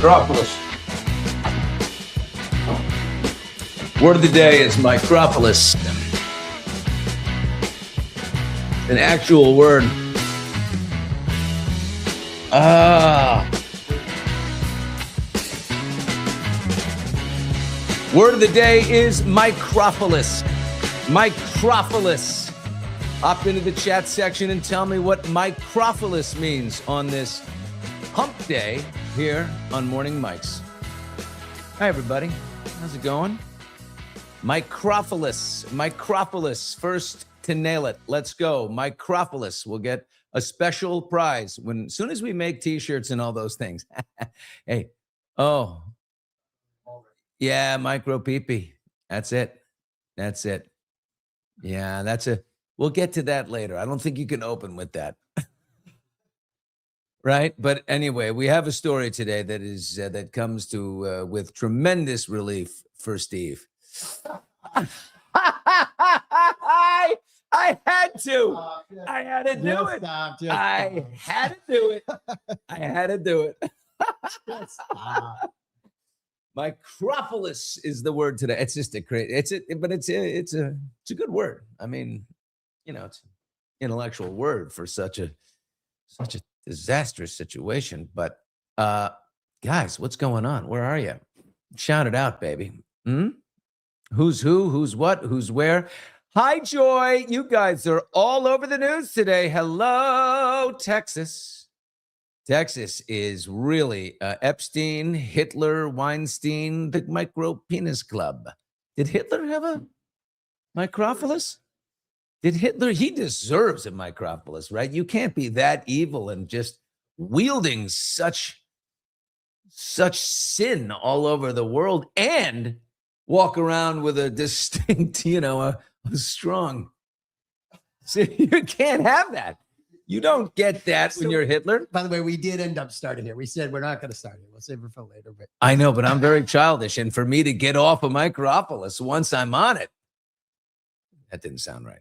Micropolis. Word of the day is micropolis. An actual word. Word of the day is micropolis. Micropolis. Hop into the chat section and tell me what micropolis means on this hump day here on Morning Mics. Hi, everybody. How's it going? Micropolis. First to nail it. Let's go. Micropolis will get a special prize as soon as we make t-shirts and all those things. Hey, oh, yeah, micro peepee. That's it. Yeah, we'll get to that later. I don't think you can open with that. Right? But anyway, we have a story today that comes to with tremendous relief for Steve. I had to. I had to do it. I had to do it. Micropolis is the word today. It's just it's a good word. I mean, it's an intellectual word for such a disastrous situation. But guys, what's going on? Where are you? Shout it out, baby. Who's who? Who's what? Who's where? Hi, Joy. You guys are all over the news today. Hello, Texas. Texas is really Epstein, Hitler, Weinstein, the micro penis club. Did Hitler have a micropolis? He deserves a micropolis, right? You can't be that evil and just wielding such sin all over the world and walk around with a distinct, a strong. So you can't have that. You don't get that when you're Hitler. By the way, we did end up starting here. We said we're not going to start it. We'll save it for later. But I know, but I'm very childish. And for me to get off a micropolis once I'm on it, that didn't sound right.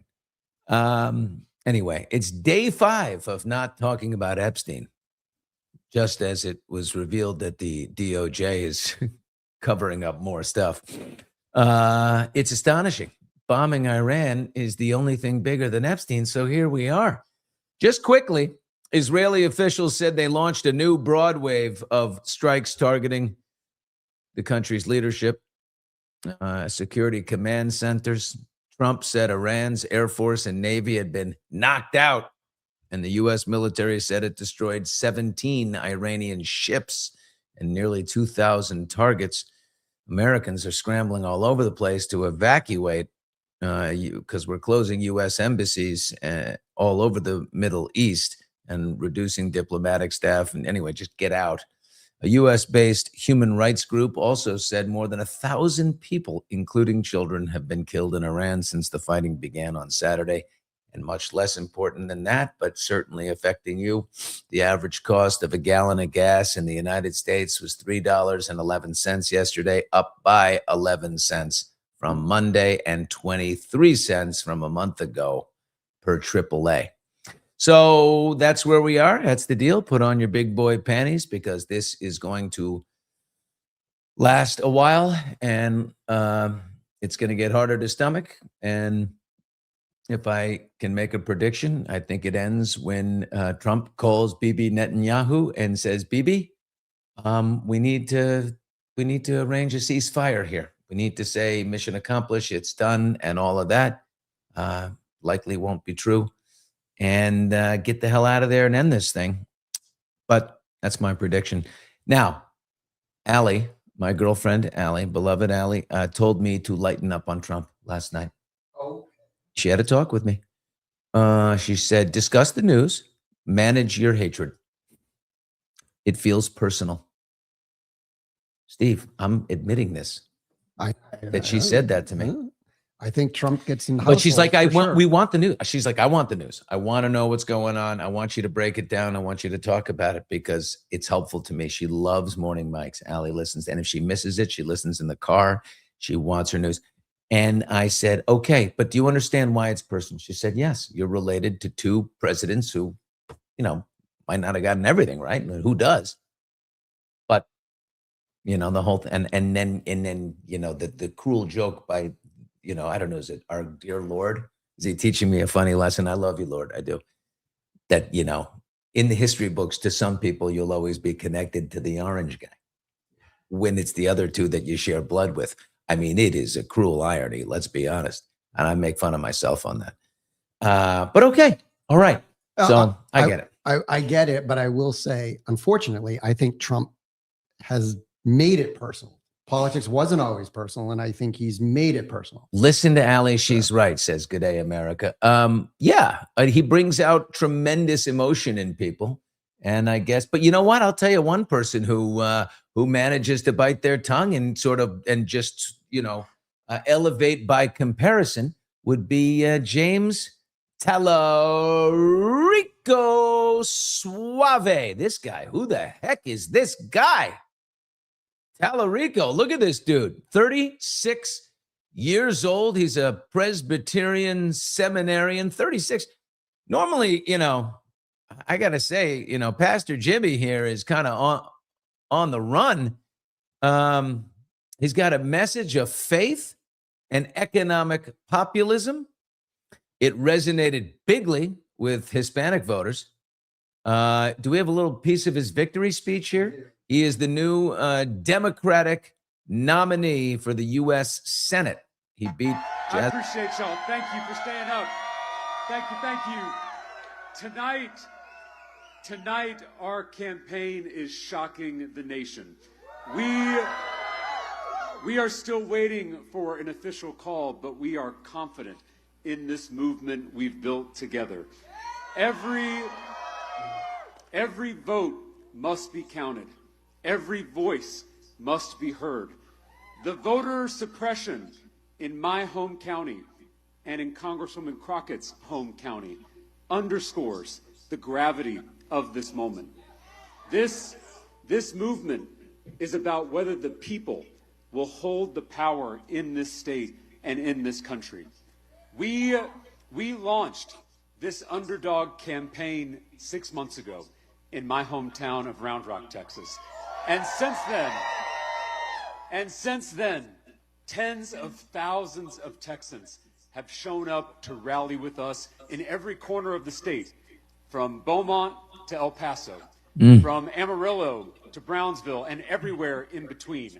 Anyway, it's day 5 of not talking about Epstein, just as it was revealed that the DOJ is covering up more stuff. It's astonishing. Bombing Iran is the only thing bigger than Epstein. So here we are. Just quickly, Israeli officials said they launched a new broad wave of strikes targeting the country's leadership, security command centers. Trump said Iran's Air Force and Navy had been knocked out, and the U.S. military said it destroyed 17 Iranian ships and nearly 2,000 targets. Americans are scrambling all over the place to evacuate because we're closing U.S. embassies all over the Middle East and reducing diplomatic staff. And anyway, just get out. A U.S.-based human rights group also said more than 1,000 people, including children, have been killed in Iran since the fighting began on Saturday. And much less important than that, but certainly affecting you, the average cost of a gallon of gas in the United States was $3.11 yesterday, up by 11 cents from Monday and 23 cents from a month ago per AAA. So that's where we are. That's the deal. Put on your big boy panties because this is going to last a while and it's going to get harder to stomach. And if I can make a prediction, I think it ends when Trump calls Bibi Netanyahu and says, Bibi, we need to arrange a ceasefire here. We need to say mission accomplished, it's done, and all of that. Likely won't be true. And get the hell out of there and end this thing. But that's my prediction. Now, Allie, my girlfriend, Allie, beloved Allie, told me to lighten up on Trump last night. oh, She had a talk with me. She said, discuss the news, manage your hatred. It feels personal. Steve, I'm admitting this. That she said that to me. I think Trump gets in. But she's like, we want the news. She's like, I want the news. I want to know what's going on. I want you to break it down. I want you to talk about it because it's helpful to me. She loves morning mics. Allie listens. And if she misses it, she listens in the car. She wants her news. And I said, okay, but do you understand why it's personal? She said, yes, you're related to 2 presidents who, might not have gotten everything right. Who does? But You know, the whole and then the cruel joke by, I don't know, is it our dear Lord? Is he teaching me a funny lesson? I love you, Lord. I do. That, in the history books, to some people, you'll always be connected to the orange guy when it's the other two that you share blood with. I mean, it is a cruel irony, let's be honest. And I make fun of myself on that. But okay. All right. So I get it. I get it, but I will say, unfortunately, I think Trump has made it personal. Politics wasn't always personal, and I think he's made it personal. Listen to Allie, she's right, says Good Day America. He brings out tremendous emotion in people. And I guess, but you know what? I'll tell you one person who manages to bite their tongue and just elevate by comparison would be James Talarico Suave. This guy, who the heck is this guy? Talarico, look at this dude, 36 years old. He's a Presbyterian seminarian, 36. Normally, I got to say, Pastor Jimmy here is kind of on the run. He's got a message of faith and economic populism. It resonated bigly with Hispanic voters. Do we have a little piece of his victory speech here? He is the new Democratic nominee for the U.S. Senate. He beat I appreciate y'all. Thank you for staying up. Thank you. Tonight, our campaign is shocking the nation. We are still waiting for an official call, but we are confident in this movement we've built together. Every vote must be counted. Every voice must be heard. The voter suppression in my home county and in Congresswoman Crockett's home county underscores the gravity of this moment. This movement is about whether the people will hold the power in this state and in this country. We launched this underdog campaign 6 months ago in my hometown of Round Rock, Texas. And since then, tens of thousands of Texans have shown up to rally with us in every corner of the state, from Beaumont to El Paso, from Amarillo to Brownsville, and everywhere in between.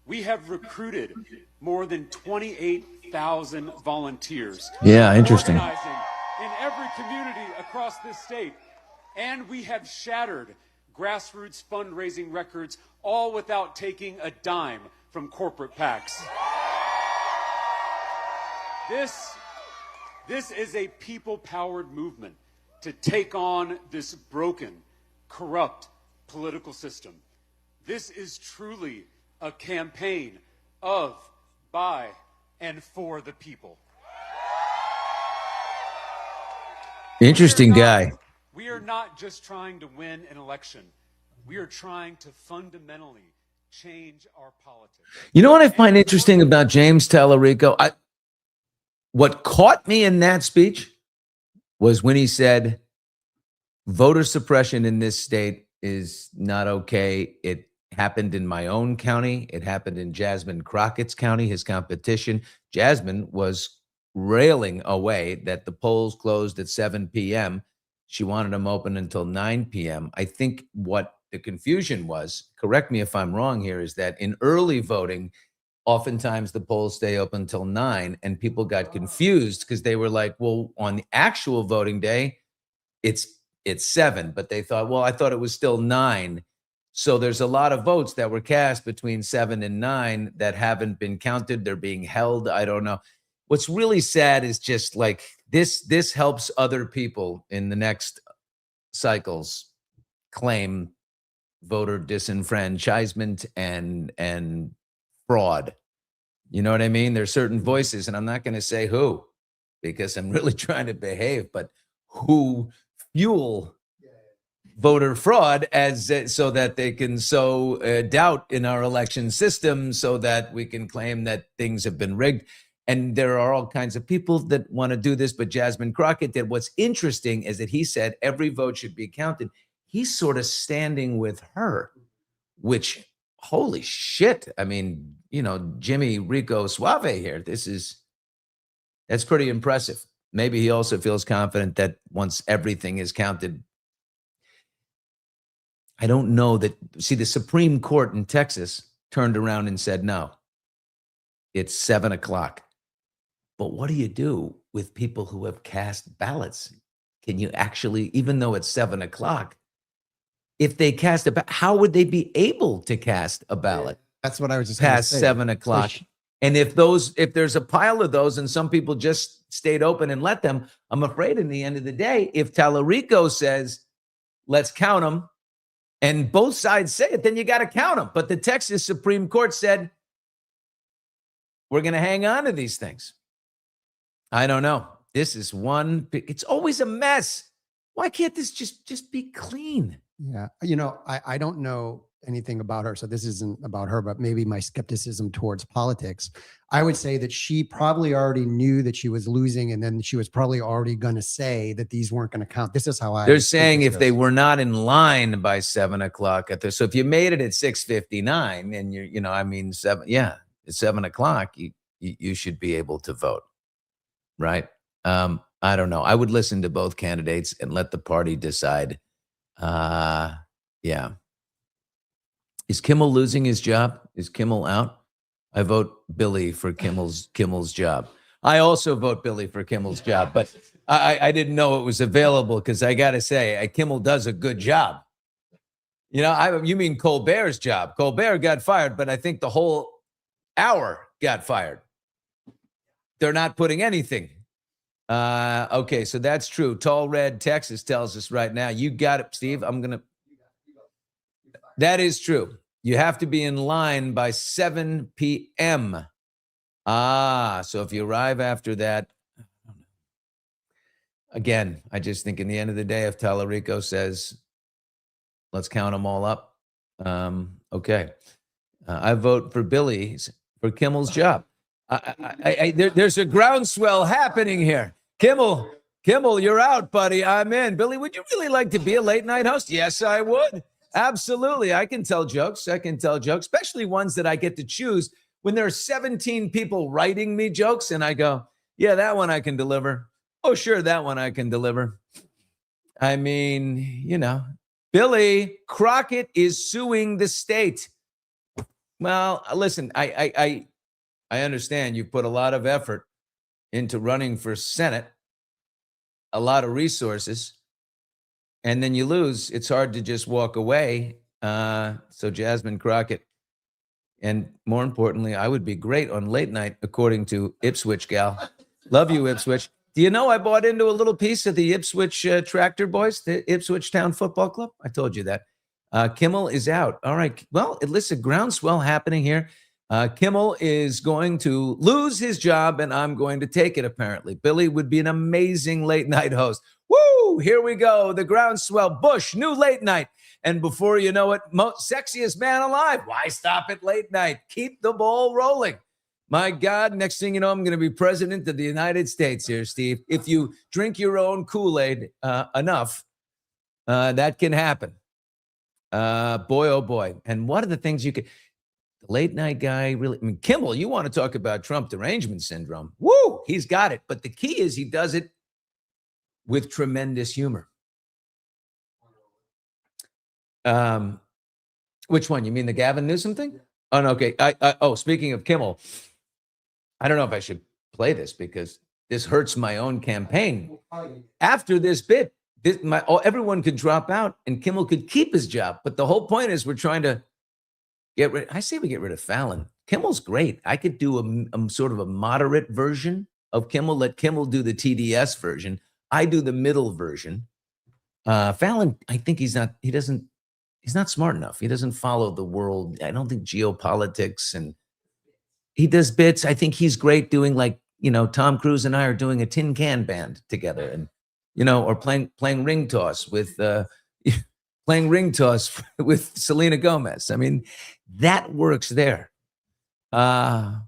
We have recruited more than 28,000 volunteers. Yeah, interesting. Organizing in every community across this state. And we have shattered grassroots fundraising records, all without taking a dime from corporate PACs. This is a people-powered movement to take on this broken, corrupt political system. This is truly a campaign of, by, and for the people. Interesting guy. We are not just trying to win an election. We are trying to fundamentally change our politics. You know what I find interesting about James Talarico? What caught me in that speech was when he said, voter suppression in this state is not okay. It happened in my own county. It happened in Jasmine Crockett's county, his competition. Jasmine was railing away that the polls closed at 7 p.m. She wanted them open until 9 p.m. I think what the confusion was, correct me if I'm wrong here, is that in early voting, oftentimes the polls stay open until 9, and people got confused because they were like, well, on the actual voting day, it's 7, but they thought, well, I thought it was still 9. So there's a lot of votes that were cast between 7 and 9 that haven't been counted. They're being held. I don't know. What's really sad is just like this helps other people in the next cycles claim voter disenfranchisement and fraud. You know what I mean? There's certain voices, and I'm not going to say who, because I'm really trying to behave, but who fuel voter fraud so that they can sow doubt in our election system so that we can claim that things have been rigged. And there are all kinds of people that want to do this, but Jasmine Crockett did. What's interesting is that he said every vote should be counted. He's sort of standing with her, which, holy shit. I mean, Jimmy Rico Suave here. That's pretty impressive. Maybe he also feels confident that once everything is counted, I don't know that. See, the Supreme Court in Texas turned around and said, no, it's 7 o'clock. But what do you do with people who have cast ballots? Can you actually, even though it's 7 o'clock, if they cast a ballot, how would they be able to cast a ballot That's what I was just gonna past say. 7 o'clock? And if there's a pile of those and some people just stayed open and let them, I'm afraid in the end of the day, if Tararico says, let's count them, and both sides say it, then you got to count them. But the Texas Supreme Court said, we're going to hang on to these things. I don't know. This is it's always a mess. Why can't this just be clean? Yeah. I don't know anything about her, so this isn't about her, but maybe my skepticism towards politics. I would say that she probably already knew that she was losing, and then she was probably already going to say that these weren't going to count. This is how They're saying if they were not in line by 7 o'clock so if you made it at 6:59 and it's 7 o'clock, you should be able to vote, right? I don't know. I would listen to both candidates and let the party decide. Yeah. Is Kimmel losing his job? Is Kimmel out? I vote Billy for Kimmel's job. I also vote Billy for Kimmel's job, but I didn't know it was available because I got to say, Kimmel does a good job. You mean Colbert's job. Colbert got fired, but I think the whole hour got fired. They're not putting anything. Okay, so that's true. Tall Red, Texas tells us right now. You got it, Steve. That is true. You have to be in line by 7 p.m. So if you arrive after that, again, I just think in the end of the day, if Tararico says, let's count them all up, okay. I vote for for Kimmel's job. There's a groundswell happening here. Kimmel, you're out, buddy. I'm in. Billy, would you really like to be a late night host? Yes, I would. Absolutely. I can tell jokes, especially ones that I get to choose when there are 17 people writing me jokes and I go, yeah, that one I can deliver. Oh, sure, that one I can deliver. I mean, Billy Crockett is suing the state. Well, listen, I understand you put a lot of effort into running for Senate, a lot of resources, and then you lose. It's hard to just walk away. So Jasmine Crockett, and more importantly, I would be great on late night, according to Ipswich gal. Love you, Ipswich. Do you know I bought into a little piece of the Ipswich Tractor Boys, the Ipswich Town Football Club? I told you that. Kimmel is out. All right. Well, listen, groundswell happening here. Kimmel is going to lose his job, and I'm going to take it, apparently. Billy would be an amazing late night host. Woo! Here we go. The groundswell. Bush, new late night. And before you know it, sexiest man alive. Why stop at late night? Keep the ball rolling. My God, next thing you know, I'm going to be president of the United States here, Steve. If you drink your own Kool-Aid enough, that can happen. Boy, oh boy. And what are the things you could... The late night guy, really, Kimmel, you want to talk about Trump derangement syndrome. Woo, he's got it. But the key is he does it with tremendous humor. Which one? You mean the Gavin Newsom thing? Oh, no, okay. Speaking of Kimmel, I don't know if I should play this because this hurts my own campaign. After this bit, everyone could drop out and Kimmel could keep his job. But the whole point is we're trying to I say we get rid of Fallon. Kimmel's great. I could do a sort of a moderate version of Kimmel. Let Kimmel do the TDS version. I do the middle version. Fallon, I think he's not smart enough. He doesn't follow the world. I don't think geopolitics, and he does bits. I think he's great doing Tom Cruise and I are doing a tin can band together and, or playing ring toss with, Selena Gomez. I mean, that works there. Anywho,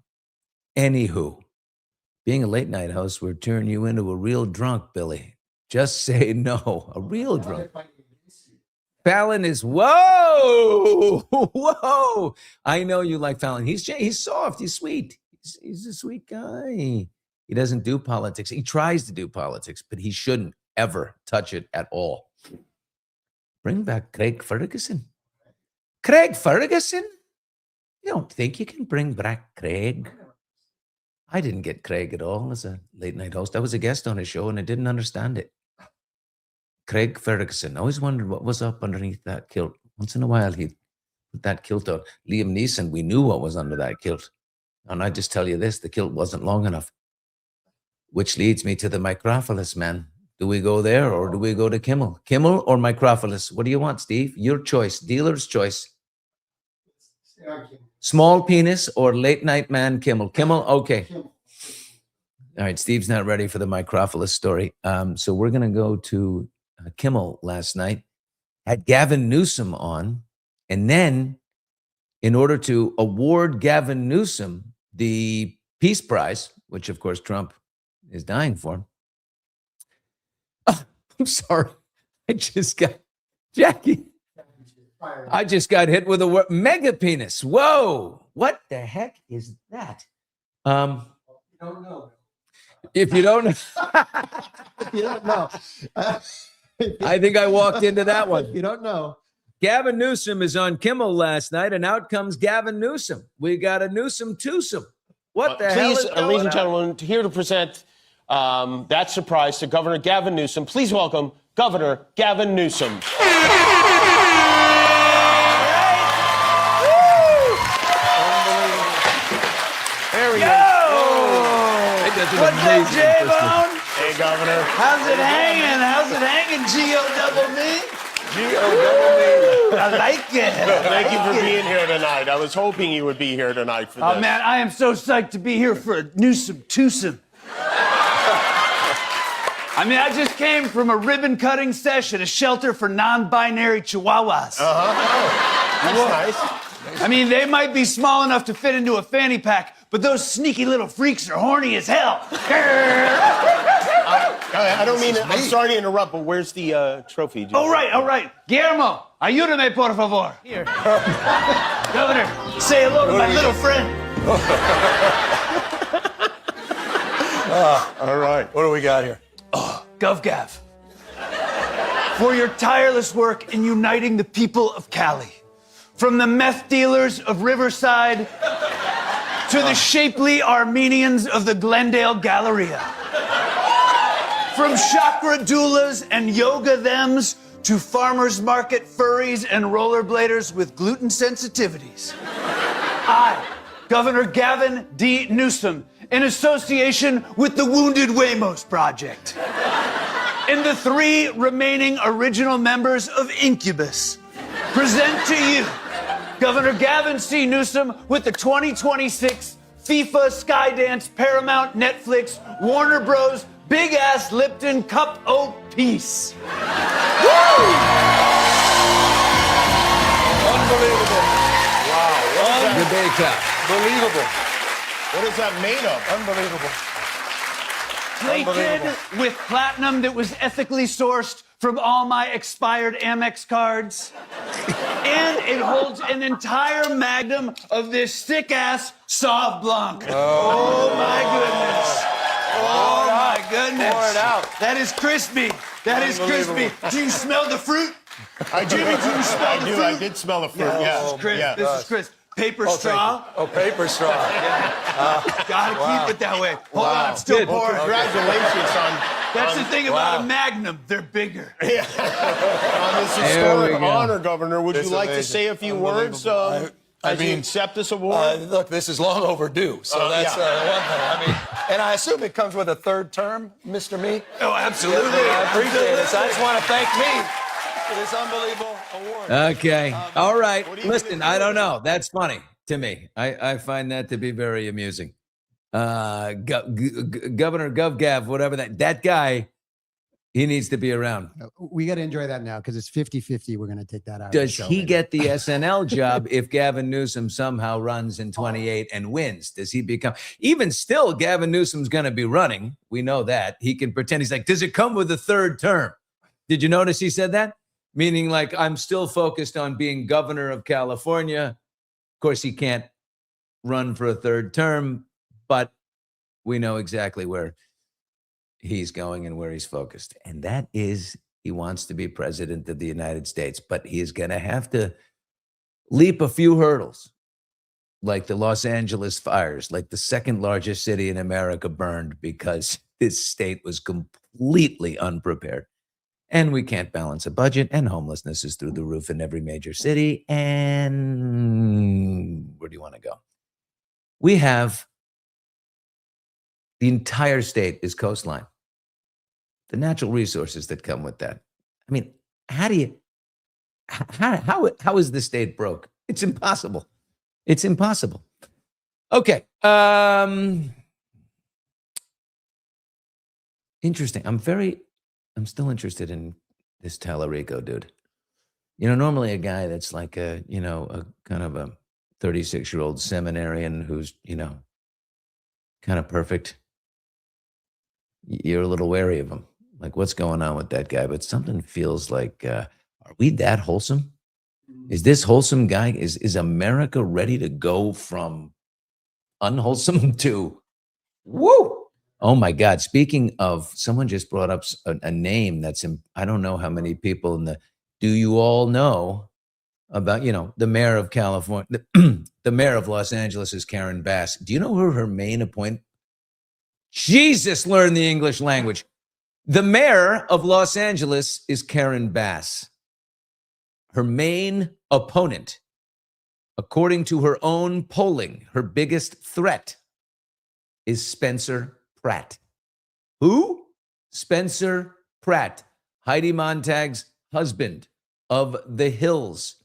being a late night host would turn you into a real drunk, Billy. Just say no, a real drunk. Fallon is, whoa, whoa. I know you like Fallon. He's soft. He's sweet. He's a sweet guy. He doesn't do politics. He tries to do politics, but he shouldn't ever touch it at all. Bring back Craig Ferguson. Craig Ferguson? You don't think you can bring back Craig? I didn't get Craig at all as a late night host. I was a guest on his show and I didn't understand it. Craig Ferguson. I always wondered what was up underneath that kilt. Once in a while, he'd put that kilt on. Liam Neeson, we knew what was under that kilt. And I just tell you this, the kilt wasn't long enough. Which leads me to the Microphilus, man. Do we go there or do we go to Kimmel? Kimmel or Microphilus? What do you want, Steve? Your choice, dealer's choice. Small penis or late night man Kimmel? Kimmel, okay. All right, Steve's not ready for the Microphilus story. So we're going to go to Kimmel last night. Had Gavin Newsom on. And then in order to award Gavin Newsom the Peace Prize, which of course Trump is dying for. Oh, I'm sorry. I just got hit with a word. Mega penis. Whoa. What the heck is that? You don't know. If you don't know. You don't know. I think I walked into that one. You don't know. Gavin Newsom is on Kimmel last night, and out comes Gavin Newsom. We got a Newsom twosome. What the hell is going on? Ladies and gentlemen, here to present that surprise to Governor Gavin Newsom. Please welcome Governor Gavin Newsom. There we go. What's up, J-Bone? Hey, Governor. How's it hanging? How's it hanging, G-O-double-me? G-O-double-me. I like it. Thank you for being here tonight. I was hoping you would be here tonight for this. Oh, man, I am so psyched to be here for a Newsom twosome. I mean, I just came from a ribbon-cutting session at a shelter for non-binary chihuahuas. That's nice. I mean, they might be small enough to fit into a fanny pack, but those sneaky little freaks are horny as hell. I don't mean to, I'm sorry to interrupt, but where's the trophy? All right. Guillermo, ayúdame, por favor. Here. Governor, say hello to my little friend. All right. What do we got here? GovGav, for your tireless work in uniting the people of Cali, from the meth dealers of Riverside to the shapely Armenians of the Glendale Galleria, from chakra doulas and yoga thems to farmers market furries and rollerbladers with gluten sensitivities. I, Governor Gavin D. Newsom, in association with the Wounded Wamos Project, and the 3 remaining original members of Incubus, present to you Governor Gavin C. Newsom with the 2026 FIFA, Skydance, Paramount, Netflix, Warner Bros. Big Ass Lipton Cup O' Peace. Unbelievable. Wow. The Bay Cup. Unbelievable. What is that made of? Unbelievable. Plated with platinum that was ethically sourced from all my expired Amex cards. And it holds an entire magnum of this thick-ass Sauv Blanc. Oh, my goodness. Oh, my goodness. Pour it out. That is crispy. That is crispy. Do you smell the fruit? Jimmy, do you smell the fruit? I did smell the fruit, yeah. This is crisp. Yeah. This is crisp. Paper Thank straw. you. Oh, paper straw. Gotta keep it that way. Hold on, I'm still Well, pouring. congratulations on That's the thing about a Magnum. They're bigger. this There historic we go. honor, Governor. Would It's you like to amazing. say a few words I as you mean, accept this award? Look, this is long overdue, so that's one thing. I mean, and I assume it comes with a third term, Mr. Me. Oh, absolutely. I appreciate it. So I just want to thank me for this unbelievable award. Okay. All right. what do you Listen, think? I don't know. That's funny to me. I find that to be very amusing. Governor GovGav, whatever that guy, he needs to be around. We got to enjoy that now because it's 50-50. We're going to take that out. Does he get the SNL job if Gavin Newsom somehow runs in 28 and wins? Does he become, even still, Gavin Newsom's going to be running. We know that. He can pretend. He's like, does it come with a third term? Did you notice he said that? meaning like I'm still focused on being governor of California. Of course, he can't run for a third term, but we know exactly where he's going and where he's focused. And that is, he wants to be president of the United States, but he is going to have to leap a few hurdles, like the Los Angeles fires, like the second largest city in America burned because this state was completely unprepared. And we can't balance a budget, and homelessness is through the roof in every major city. And where do you want to go? We have the entire state is coastline. The natural resources that come with that. I mean, how is the state broke? It's impossible. It's impossible. Okay. Interesting. I'm still interested in this Tararico dude. You know, normally a guy that's like a kind of a 36-year-old seminarian who's, kind of perfect. You're a little wary of him. Like, what's going on with that guy? But something feels like, are we that wholesome? Is this wholesome guy? Is America ready to go from unwholesome to woo? Oh my God. Speaking of, someone just brought up a name that's, I don't know how many people do you all know about, the mayor of California, the mayor of Los Angeles is Karen Bass. Do you know who her main appointment? Jesus, learn the English language. The mayor of Los Angeles is Karen Bass. Her main opponent, according to her own polling, her biggest threat is Spencer Pratt. Who? Spencer Pratt, Heidi Montag's husband, of The Hills,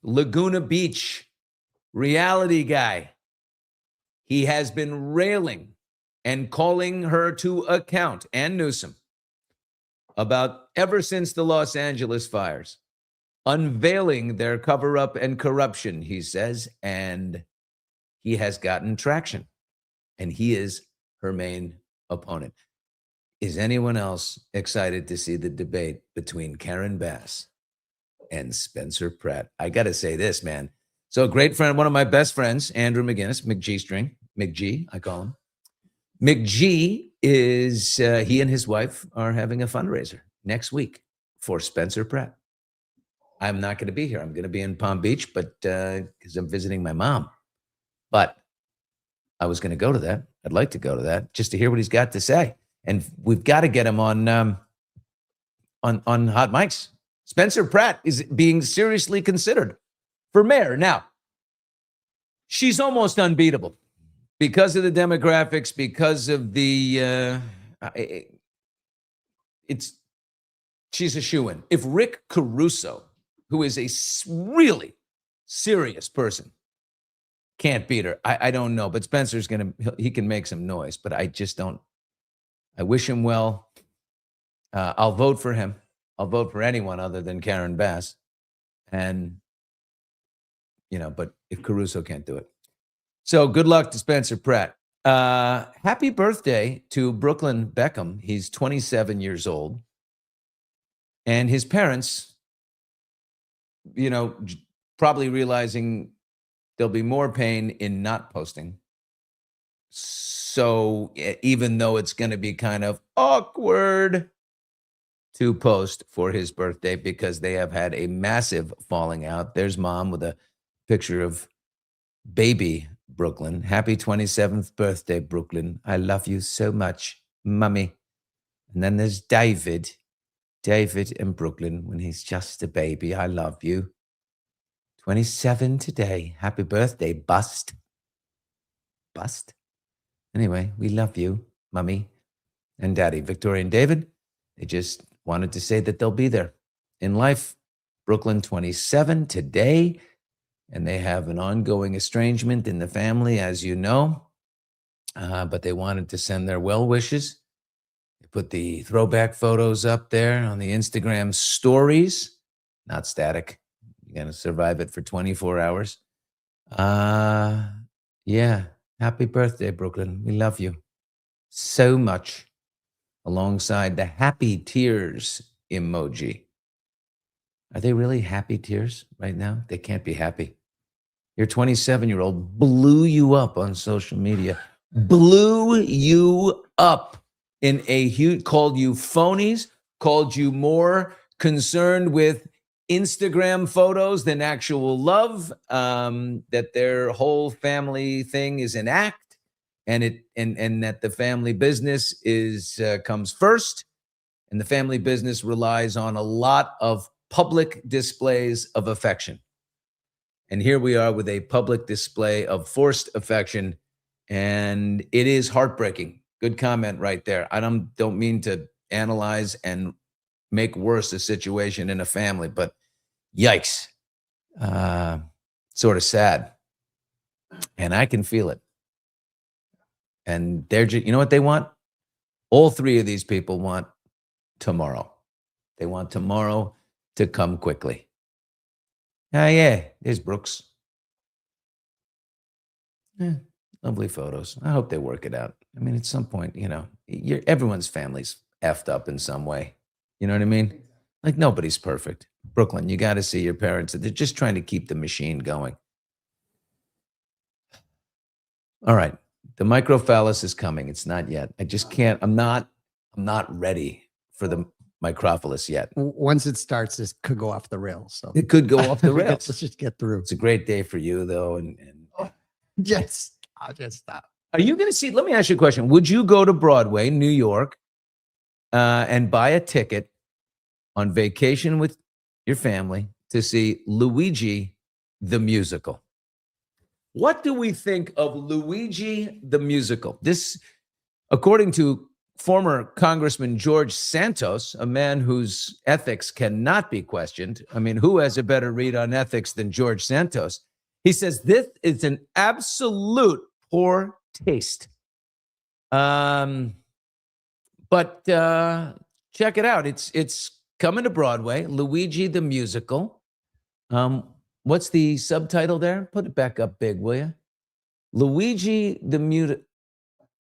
Laguna Beach, reality guy. He has been railing and calling her to account, and Newsom, about ever since the Los Angeles fires, unveiling their cover-up and corruption, he says, and he has gotten traction, and he is her main opponent. Is anyone else excited to see the debate between Karen Bass and Spencer Pratt? I got to say this, man. So a great friend, one of my best friends, Andrew McGinnis, McG, I call him. McG is, he and his wife are having a fundraiser next week for Spencer Pratt. I'm not going to be here. I'm going to be in Palm Beach, but because I'm visiting my mom. But I was going to go to that. I'd like to go to that just to hear what he's got to say. And we've got to get him on Hot Mics. Spencer Pratt is being seriously considered for mayor. Now, she's almost unbeatable because of the demographics, because of the she's a shoo-in. If Rick Caruso, who is a really serious person, can't beat her, I don't know. But Spencer's he can make some noise, but I just don't. I wish him well. I'll vote for him. I'll vote for anyone other than Karen Bass. And, but if Caruso can't do it. So good luck to Spencer Pratt. Happy birthday to Brooklyn Beckham. He's 27 years old. And his parents, probably realizing there'll be more pain in not posting. So even though it's going to be kind of awkward to post for his birthday because they have had a massive falling out. There's mom with a picture of baby Brooklyn. Happy 27th birthday, Brooklyn. I love you so much, mommy. And then there's David and Brooklyn when he's just a baby. I love you. 27 today. Happy birthday, Bust. Anyway, we love you, Mummy and Daddy. Victoria and David, they just wanted to say that they'll be there in life. Brooklyn, 27 today, and they have an ongoing estrangement in the family, as you know, but they wanted to send their well wishes. They put the throwback photos up there on the Instagram stories, not static. You're going to survive it for 24 hours. Yeah. Happy birthday, Brooklyn. We love you so much. Alongside the happy tears emoji. Are they really happy tears right now? They can't be happy. Your 27-year-old blew you up on social media, blew you up in a huge, called you phonies, called you more concerned with Instagram photos than actual love, that their whole family thing is an act, and that the family business comes first, and the family business relies on a lot of public displays of affection. And here we are with a public display of forced affection, and it is heartbreaking. Good comment right there. I don't mean to analyze and make worse a situation in a family, but yikes. Sort of sad. And I can feel it. And they're just, you know what they want? All three of these people want tomorrow. They want tomorrow to come quickly. Yeah, there's Brooks. Yeah, lovely photos. I hope they work it out. I mean, at some point, everyone's family's effed up in some way. You know what I mean? Like, nobody's perfect. Brooklyn, you got to see your parents. They're just trying to keep the machine going. All right. The microphallus is coming. It's not yet. I just can't. I'm not ready for the microphallus yet. Once it starts, this could go off the rails. So it could go off the rails. Let's just get through. It's a great day for you, though. And yes, I'll just stop. Are you going to see? Let me ask you a question. Would you go to Broadway, New York, and buy a ticket on vacation with your family to see Luigi the Musical? What do we think of Luigi the Musical? This, according to former Congressman George Santos, a man whose ethics cannot be questioned. I mean, who has a better read on ethics than George Santos? He says this is an absolute poor taste. But check it out. It's coming to Broadway, Luigi the Musical. What's the subtitle there? Put it back up big, will you? Luigi the Musical,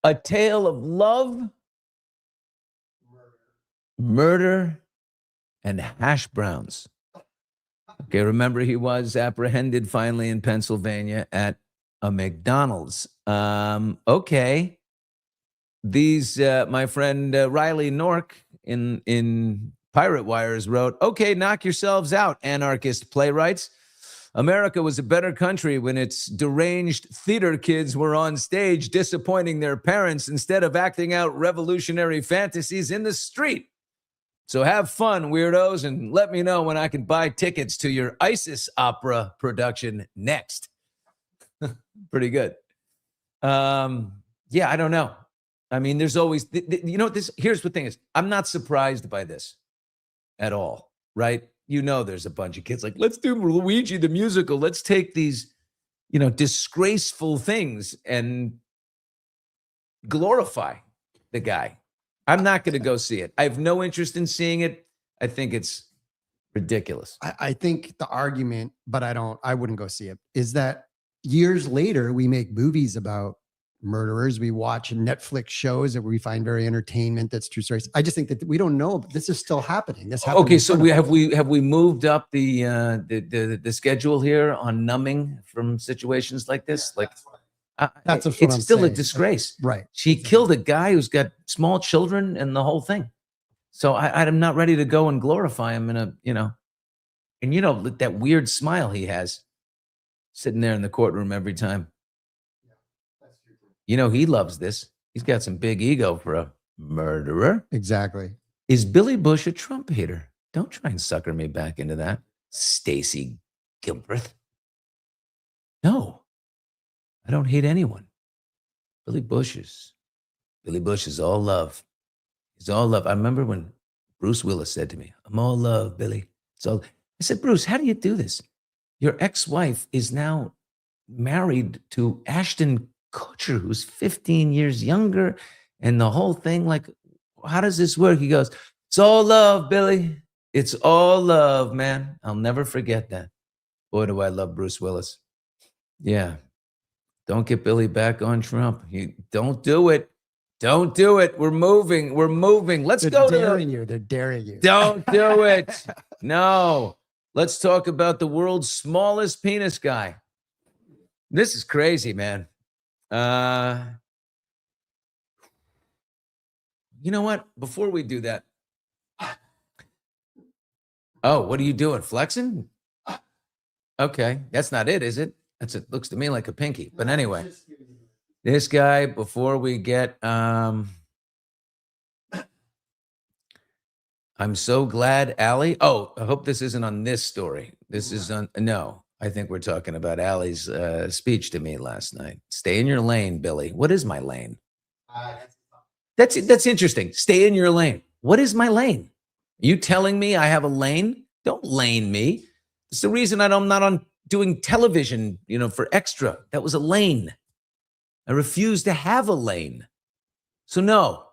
A Tale of Love, Murder, and Hash Browns. Okay, remember he was apprehended finally in Pennsylvania at a McDonald's. Okay. These, my friend Riley Nork in Pirate Wires wrote, okay, knock yourselves out, anarchist playwrights. America was a better country when its deranged theater kids were on stage disappointing their parents instead of acting out revolutionary fantasies in the street. So have fun, weirdos, and let me know when I can buy tickets to your ISIS opera production next. Pretty good. Yeah, I don't know. I mean, there's always, here's the thing is, I'm not surprised by this at all, right? There's a bunch of kids like, let's do Luigi the Musical. Let's take these, disgraceful things and glorify the guy. I'm not going to go see it. I have no interest in seeing it. I think it's ridiculous. I think the argument, but I wouldn't go see it, is that years later, we make movies about murderers. We watch Netflix shows that we find very entertainment. That's true stories. I just think that we don't know, but this is still happening. This happened. Okay, so have we moved up the schedule here on numbing from situations like this? Like, that's what it's I'm still saying. A disgrace, right? She killed a guy who's got small children and the whole thing. So I'm not ready to go and glorify him in a, and that weird smile he has, sitting there in the courtroom every time. He loves this. He's got some big ego for a murderer. Exactly. Is Billy Bush a Trump hater? Don't try and sucker me back into that, Stacey Gilbert. No, I don't hate anyone. Billy Bush is all love. He's all love. I remember when Bruce Willis said to me, I'm all love, Billy. So I said, Bruce, how do you do this? Your ex-wife is now married to Ashton Kutcher, who's 15 years younger, and the whole thing, like, how does this work? He goes, it's all love, Billy. It's all love, man. I'll never forget that. Boy, do I love Bruce Willis. Yeah. Don't get Billy back on Trump. Don't do it. Don't do it. We're moving. Let's go to They're daring you. Don't do it. No. Let's talk about the world's smallest penis guy. This is crazy, man. You know what? Before we do that. Oh, what are you doing? Flexing? Okay. That's not it, is it? It looks to me like a pinky. But anyway, this guy, before we get, I'm so glad, Allie. Oh, I hope this isn't on this story. This is on, no, I think we're talking about Allie's speech to me last night. Stay in your lane, Billy. What is my lane? That's interesting. Stay in your lane. What is my lane? Are you telling me I have a lane? Don't lane me. It's the reason I'm not on doing television, for extra. That was a lane. I refuse to have a lane. So no,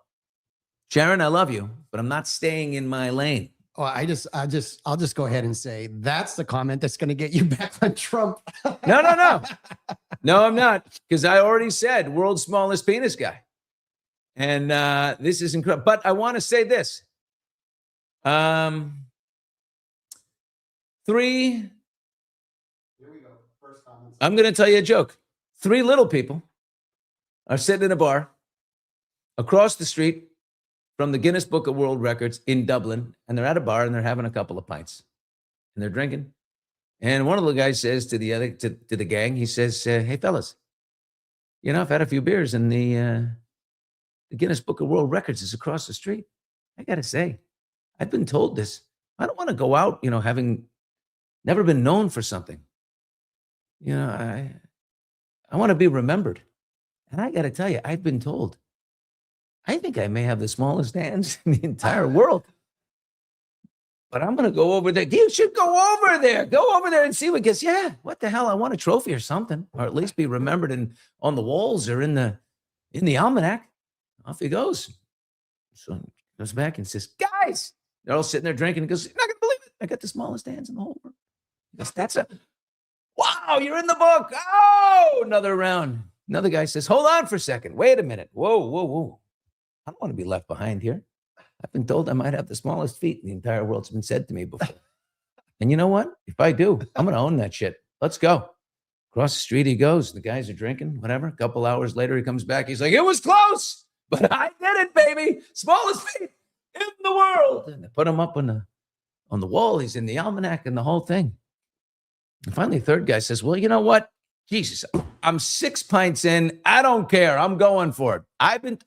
Sharon, I love you, but I'm not staying in my lane. Oh, I'll just go ahead and say that's the comment that's going to get you back on Trump. No. No, I'm not. Because I already said world's smallest penis guy. And this is incredible. But I want to say this. Here we go. First comments. I'm going to tell you a joke. 3 little people are sitting in a bar across the street from the Guinness Book of World Records in Dublin, and they're at a bar and they're having a couple of pints and they're drinking. And one of the guys says to the gang, he says, "Hey fellas, I've had a few beers and the Guinness Book of World Records is across the street. I got to say, I've been told this. I don't want to go out, having never been known for something. I want to be remembered. And I got to tell you, I've been told, I think I may have the smallest hands in the entire world. But I'm going to go over there. You should go over there. Go over there and see what gets. Yeah, what the hell? I want a trophy or something, or at least be remembered on the walls or in the almanac." Off he goes. So he goes back and says, "Guys," they're all sitting there drinking. He goes, "You're not going to believe it. I got the smallest hands in the whole world." He goes, "Wow, you're in the book." Oh, another round. Another guy says, "Hold on for a second. Wait a minute. Whoa. I don't want to be left behind here. I've been told I might have the smallest feet in the entire world. It's been said to me before. And you know what? If I do, I'm going to own that shit. Let's go." Across the street he goes. The guys are drinking, whatever. A couple hours later, he comes back. He's like, "It was close, but I did it, baby. Smallest feet in the world." And they put him up on the wall. He's in the almanac and the whole thing. And finally, the third guy says, "Well, you know what? Jesus, I'm 6 pints in. I don't care. I'm going for it. I've been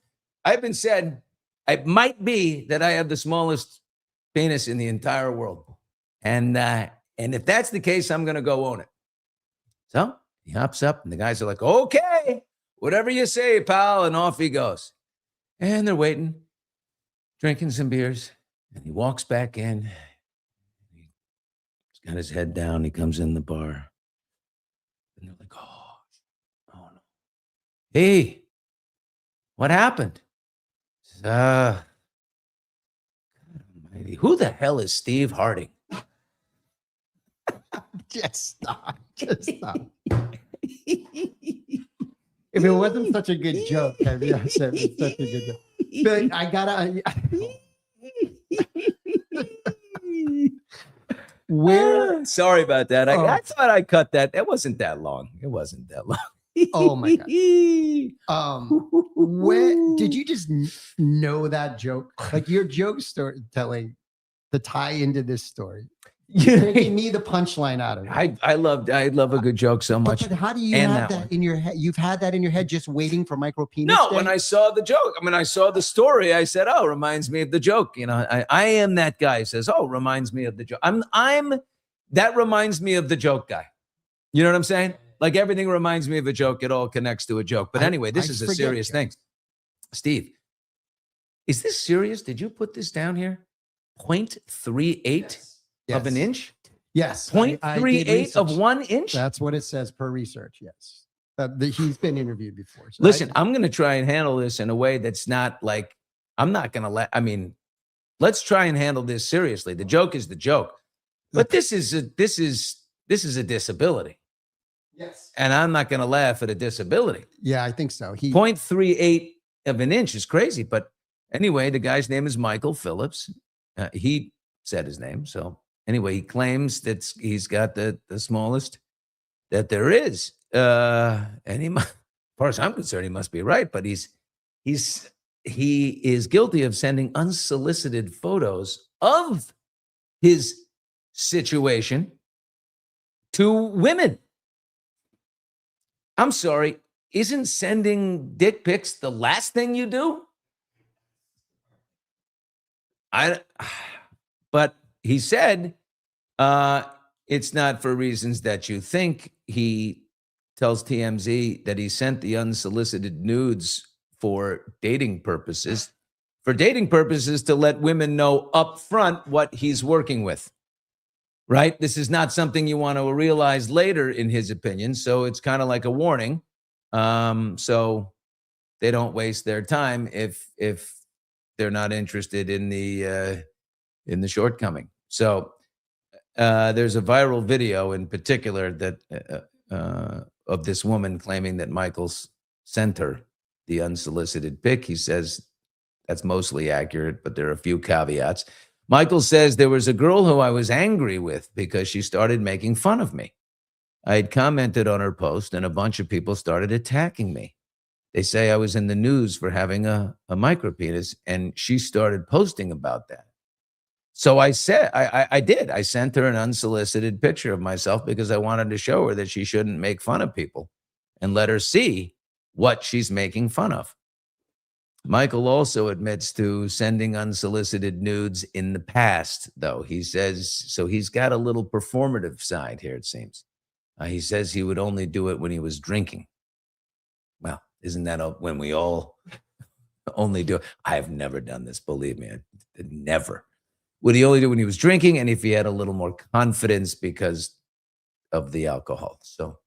said it might be that I have the smallest penis in the entire world. And if that's the case, I'm going to go own it." So he hops up and the guys are like, "Okay, whatever you say, pal." And off he goes. And they're waiting, drinking some beers. And he walks back in. He's got his head down. He comes in the bar. And they're like, oh no. "Hey, what happened?" He says, God almighty, who the hell is Steve Harding?" Just stop. If it wasn't such a good joke, I'd be upset. It's such a good joke. But I gotta. Where? Sorry about that. I thought I cut that. It wasn't that long. Oh my God. When did you just know that joke? Like your joke storytelling to tie into this story. You're taking me the punchline out of it. I love a good joke so much. But how do you have that in your head? You've had that in your head just waiting for micro penis No, day? when I saw the joke, I saw the story, I said, "Oh, reminds me of the joke." I am that guy who says, "Oh, reminds me of the joke." That reminds me of the joke guy. You know what I'm saying? Like everything reminds me of a joke. It all connects to a joke. But anyway, this is a serious thing. Steve, is this serious? Did you put this down here? 0.38 of an inch? Yes. 0.38 of 1 inch? That's what it says per research. Yes. He's been interviewed before. So Listen, I'm going to try and handle this in a way that's not like, I'm not going to let's try and handle this seriously. The joke is the joke. But this is a disability. Yes. And I'm not going to laugh at a disability. Yeah, I think so. 0.38 of an inch is crazy. But anyway, the guy's name is Michael Phillips. He said his name. So Anyway, he claims that he's got the smallest that there is. And as far as I'm concerned, he must be right. But he is guilty of sending unsolicited photos of his situation to women. I'm sorry, isn't sending dick pics the last thing you do? But he said it's not for reasons that you think. He tells TMZ that he sent the unsolicited nudes for dating purposes. For dating purposes, to let women know up front what he's working with. Right? This is not something you want to realize later, in his opinion. So it's kind of like a warning. So they don't waste their time if they're not interested in the shortcoming. So there's a viral video in particular that of this woman claiming that Michael's sent her the unsolicited pic. He says that's mostly accurate, but there are a few caveats. Michael says there was a girl who I was angry with because she started making fun of me. I had commented on her post and a bunch of people started attacking me. They say I was in the news for having a micropenis, and she started posting about that. So I said, I did. I sent her an unsolicited picture of myself because I wanted to show her that she shouldn't make fun of people and let her see what she's making fun of. Michael also admits to sending unsolicited nudes in the past, though. He says, so he's got a little performative side here, it seems. He says he would only do it when he was drinking. Well, isn't that when we all only do it? I have never done this, believe me. Never. Would he only do it when he was drinking and if he had a little more confidence because of the alcohol? So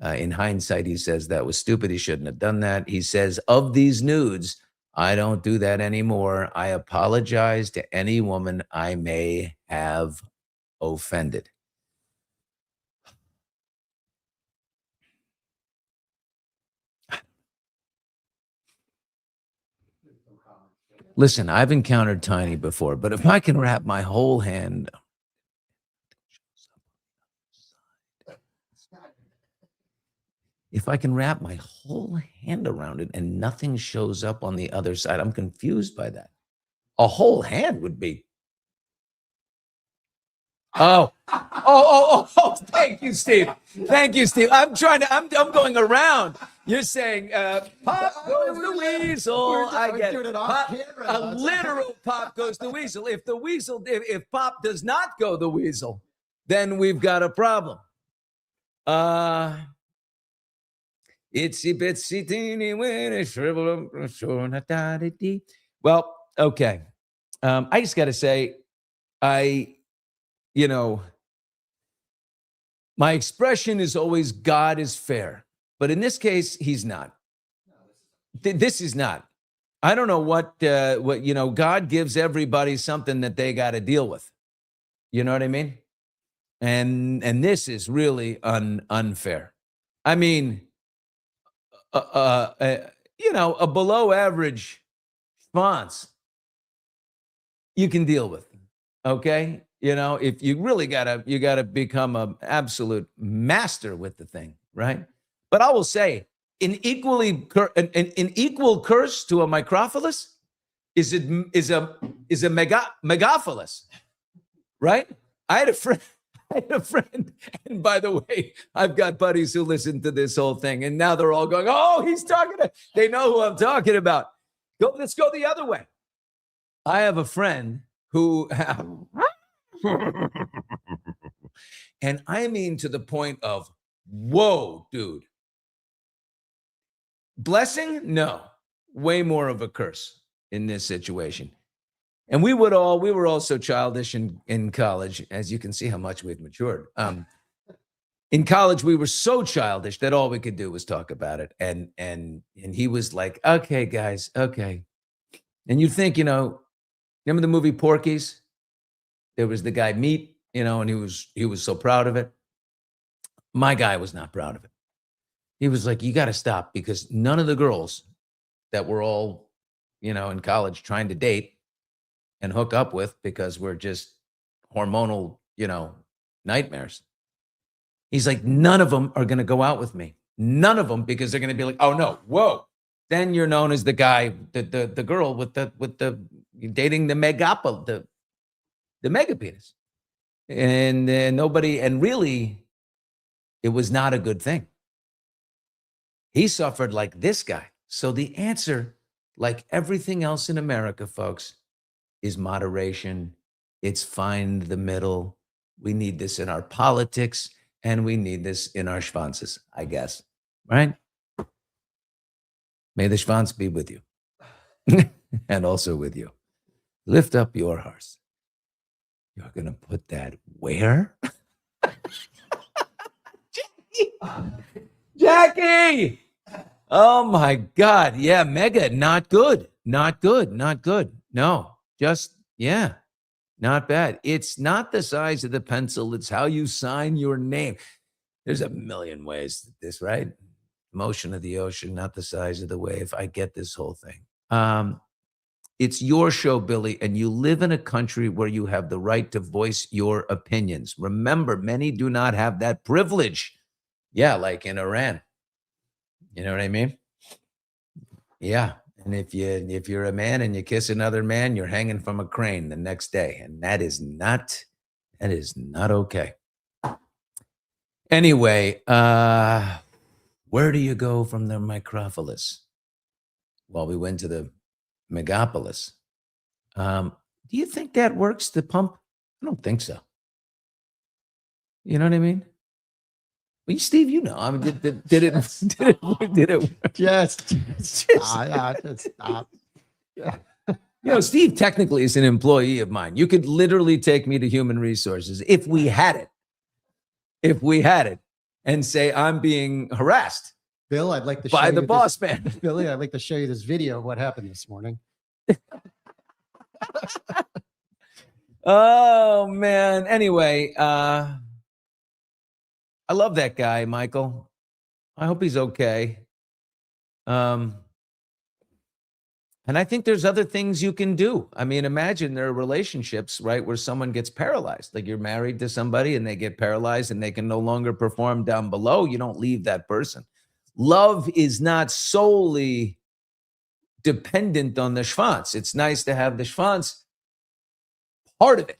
in hindsight, he says that was stupid. He shouldn't have done that. He says, of these nudes, I don't do that anymore. I apologize to any woman I may have offended. Listen, I've encountered Tiny before, but if I can wrap my whole hand, if I can wrap my whole hand around it and nothing shows up on the other side, I'm confused by that. A whole hand would be. Oh, thank you, Steve. Thank you, Steve. I'm going around. You're saying, pop goes the weasel. I get it. A literal pop goes the weasel. If pop does not go the weasel, then we've got a problem. Itsy bitsy teeny weeny shrivel up. Well, okay. I just got to say, my expression is always God is fair. But in this case, he's not. This is not. I don't know what God gives everybody something that they got to deal with. You know what I mean? And this is really unfair. I mean, a below average response you can deal with. Okay? If you really you gotta become an absolute master with the thing, right? But I will say, an equal curse to a microphilus is a megaphilus, right? I had a friend, and by the way, I've got buddies who listen to this whole thing, and now they're all going, "Oh, they know who I'm talking about." Let's go the other way. I have a friend who, and I mean to the point of, whoa, dude. Blessing? No, way more of a curse in this situation. And we were all so childish in college, as you can see how much we've matured. In college, we were so childish that all we could do was talk about it. And he was like, "Okay, guys, okay." And you think, remember the movie Porky's? There was the guy Meat, and he was so proud of it. My guy was not proud of it. He was like, "You got to stop, because none of the girls that we're all, in college trying to date and hook up with, because we're just hormonal nightmares. He's like, none of them are going to go out with me. None of them, because they're going to be like, oh no, whoa. Then you're known as the guy, the girl with the dating the the mega penis. And nobody, and really, it was not a good thing. He suffered like this guy. So the answer, like everything else in America, folks, is moderation. It's find the middle. We need this in our politics, and we need this in our schwanzes, I guess. Right? May the schwanz be with you. And also with you. Lift up your hearts. You're going to put that where? Jackie! Oh my God. Yeah, mega, not good. Not good. Not good. No, just, yeah, not bad. It's not the size of the pencil. It's how you sign your name. There's a million ways to this, right? Motion of the ocean, not the size of the wave. I get this whole thing. It's your show, Billy, and you live in a country where you have the right to voice your opinions. Remember, many do not have that privilege. Yeah, like in Iran. You know what I mean? Yeah. And if you're a man and you kiss another man, you're hanging from a crane the next day. And that is not okay. Anyway, where do you go from the micropolis? Well, we went to the megapolis. Do you think that works, the pump? I don't think so. You know what I mean? Well, Steve, you know, I mean, did it work? Just stop. You know, Steve technically is an employee of mine. You could literally take me to human resources if we had it, and say I'm being harassed Bill, I'd like to show by you the this- boss man. Billy, I'd like to show you this video of what happened this morning. Oh man. Anyway, I love that guy, Michael. I hope he's okay. And I think there's other things you can do. I mean, imagine there are relationships, right, where someone gets paralyzed. Like you're married to somebody and they get paralyzed and they can no longer perform down below. You don't leave that person. Love is not solely dependent on the schwanz. It's nice to have the schwanz part of it.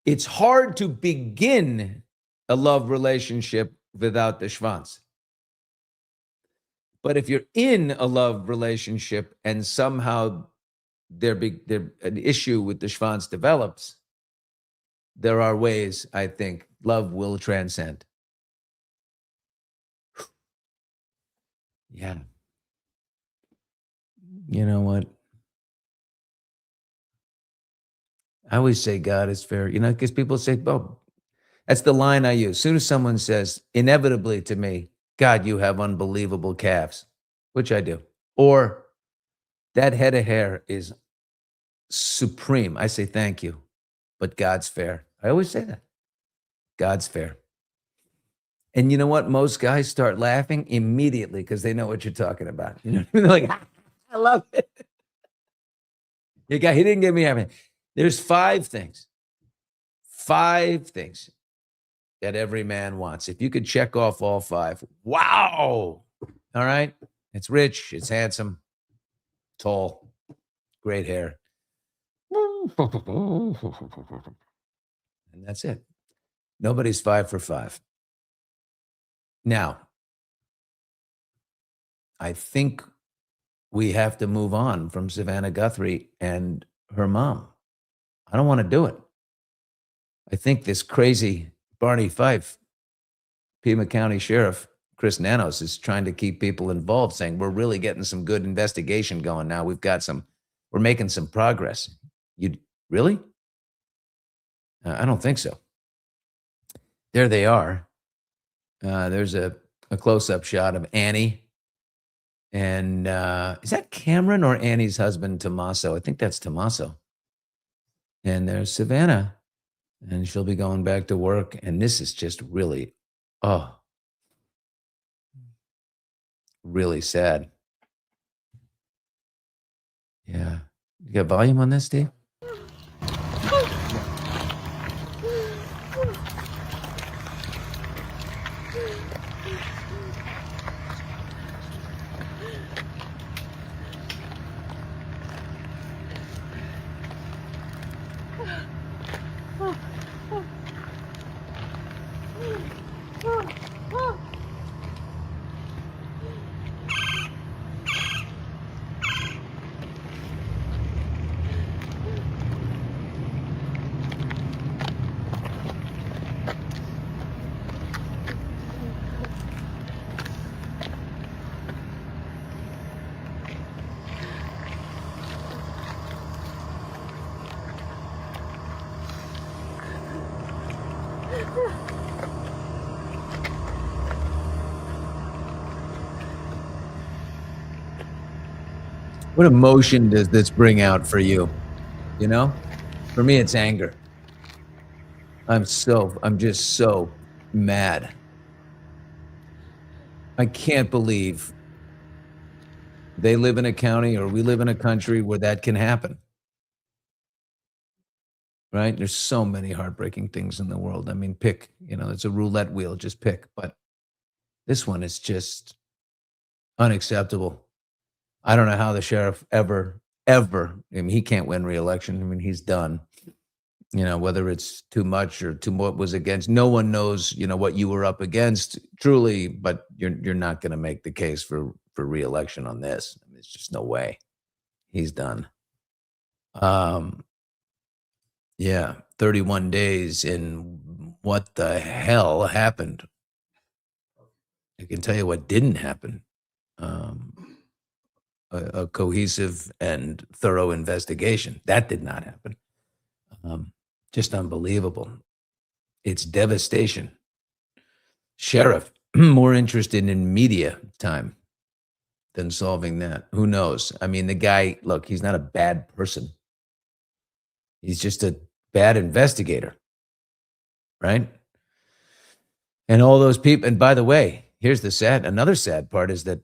It's hard to begin a love relationship without the schwanz. But if you're in a love relationship and somehow an issue with the schwanz develops, there are ways, I think, love will transcend. Yeah. You know what? I always say God is fair, you know, because people say, oh, that's the line I use. As soon as someone says, inevitably to me, God, you have unbelievable calves, which I do. Or that head of hair is supreme. I say, thank you, but God's fair. I always say that. God's fair. And you know what? Most guys start laughing immediately because they know what you're talking about. You know what I mean? They're like, I love it. He didn't give me everything. There's five things that every man wants. If you could check off all five, wow. All right. It's rich. It's handsome, tall, great hair. And that's it. Nobody's 5 for 5. Now, I think we have to move on from Savannah Guthrie and her mom. I don't want to do it. I think this crazy Barney Fife, Pima County Sheriff Chris Nanos, is trying to keep people involved, saying we're really getting some good investigation going now. We're making some progress. You really? I don't think so. There they are. There's a close-up shot of Annie. And is that Cameron or Annie's husband, Tommaso? I think that's Tommaso. And there's Savannah. And she'll be going back to work. And this is just really, really sad. Yeah. You got volume on this, Steve? What emotion does this bring out for you? You know, for me, it's anger. I'm just so mad. I can't believe they live in a county or we live in a country where that can happen. Right? There's so many heartbreaking things in the world. I mean, pick, it's a roulette wheel, just pick. But this one is just unacceptable. I don't know how the sheriff ever, I mean, he can't win re-election. I mean, he's done. Whether it's too much or too what was against, no one knows, what you were up against truly, but you're not going to make the case for re-election on this. I mean, it's just no way. He's done. Yeah, 31 days in what the hell happened. I can tell you what didn't happen. A cohesive and thorough investigation. That did not happen. Just unbelievable. It's devastation. Sheriff, more interested in media time than solving that. Who knows? I mean, the guy, look, he's not a bad person. He's just a bad investigator, right? And all those people, and by the way, here's another sad part is that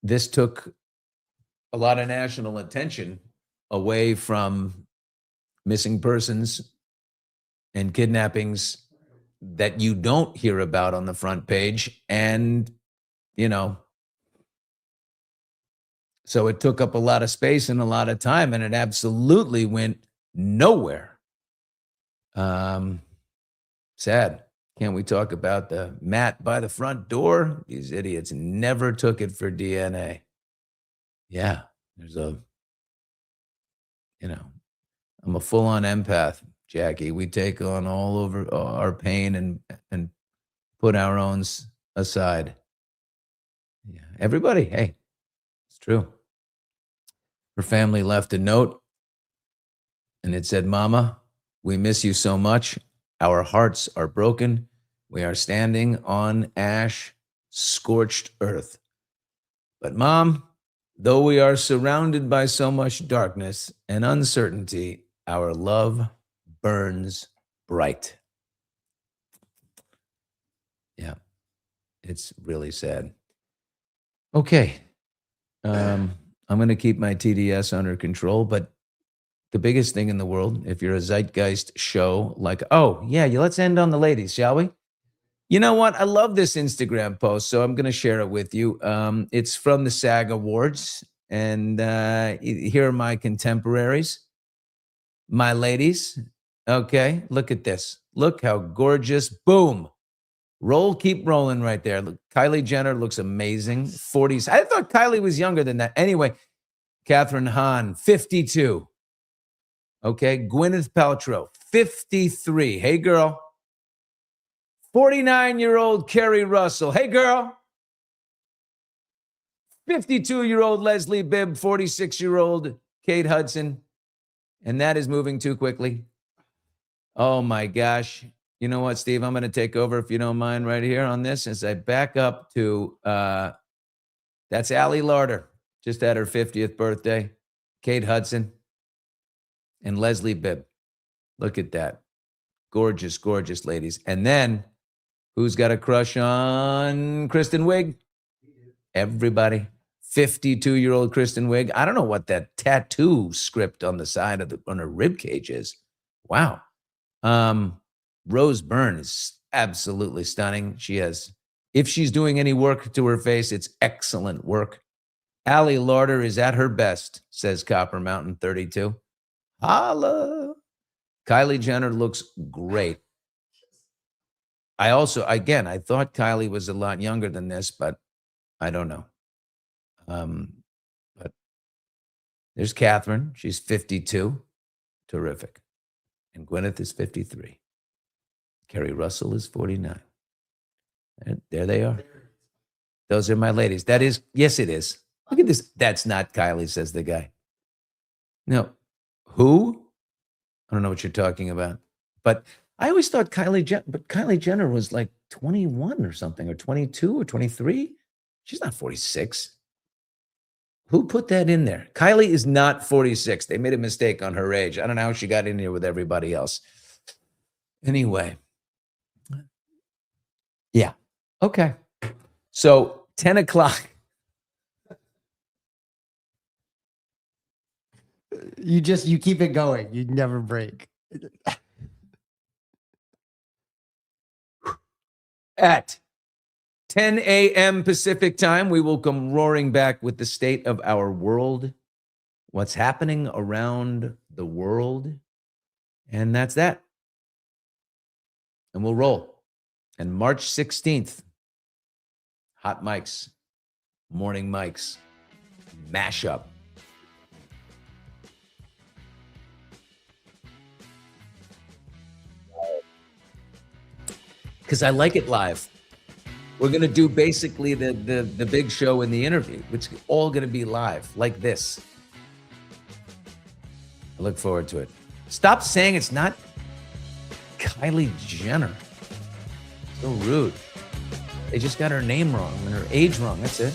this took a lot of national attention away from missing persons and kidnappings that you don't hear about on the front page. And, so it took up a lot of space and a lot of time, and it absolutely went nowhere. Sad. Can't we talk about the mat by the front door? These idiots never took it for DNA. Yeah, I'm a full-on empath, Jackie. We take on all over our pain and put our own aside. Yeah, everybody, hey, it's true. Her family left a note, and it said, "Mama, we miss you so much. Our hearts are broken. We are standing on ash-scorched earth. But Mom, though we are surrounded by so much darkness and uncertainty, our love burns bright." Yeah, it's really sad. Okay. I'm going to keep my TDS under control, but the biggest thing in the world, if you're a zeitgeist show, like, oh, yeah, let's end on the ladies, shall we? You know what? I love this Instagram post, so I'm going to share it with you. It's from the SAG Awards, and here are my contemporaries, my ladies. Okay, look at this. Look how gorgeous. Boom. Keep rolling right there. Look, Kylie Jenner looks amazing. 40s. I thought Kylie was younger than that. Anyway, Catherine Hahn, 52. Okay, Gwyneth Paltrow, 53. Hey, girl. 49-year-old Kerry Russell. Hey, girl. 52-year-old Leslie Bibb, 46-year-old Kate Hudson. And that is moving too quickly. Oh, my gosh. You know what, Steve? I'm going to take over, if you don't mind, right here on this as I back up to, that's Allie Larder, just had her 50th birthday. Kate Hudson and Leslie Bibb. Look at that. Gorgeous, gorgeous ladies. And then, who's got a crush on Kristen Wiig? Everybody. 52-year-old Kristen Wiig. I don't know what that tattoo script on the side on her rib cage is. Wow. Rose Byrne is absolutely stunning. If she's doing any work to her face, it's excellent work. Allie Larder is at her best, says Copper Mountain 32. Holla. Kylie Jenner looks great. I thought Kylie was a lot younger than this, but I don't know. But there's Catherine. She's 52. Terrific. And Gwyneth is 53. Kerry Russell is 49. And there they are. Those are my ladies. That is, yes, it is. Look at this. That's not Kylie, says the guy. No. Who? I don't know what you're talking about. But I always thought Kylie Jenner was like 21 or something, or 22 or 23. She's not 46. Who put that in there? Kylie is not 46. They made a mistake on her age. I don't know how she got in here with everybody else. Anyway. Yeah. Okay. So 10 o'clock. You keep it going. You never break. At 10 a.m. Pacific time, we will come roaring back with the state of our world, what's happening around the world, and that's that. And we'll roll. And March 16th, hot mics, morning mics, mashup. Because I like it live. We're going to do basically the big show and the interview, which is all going to be live, like this. I look forward to it. Stop saying it's not Kylie Jenner. So rude. They just got her name wrong and her age wrong. That's it.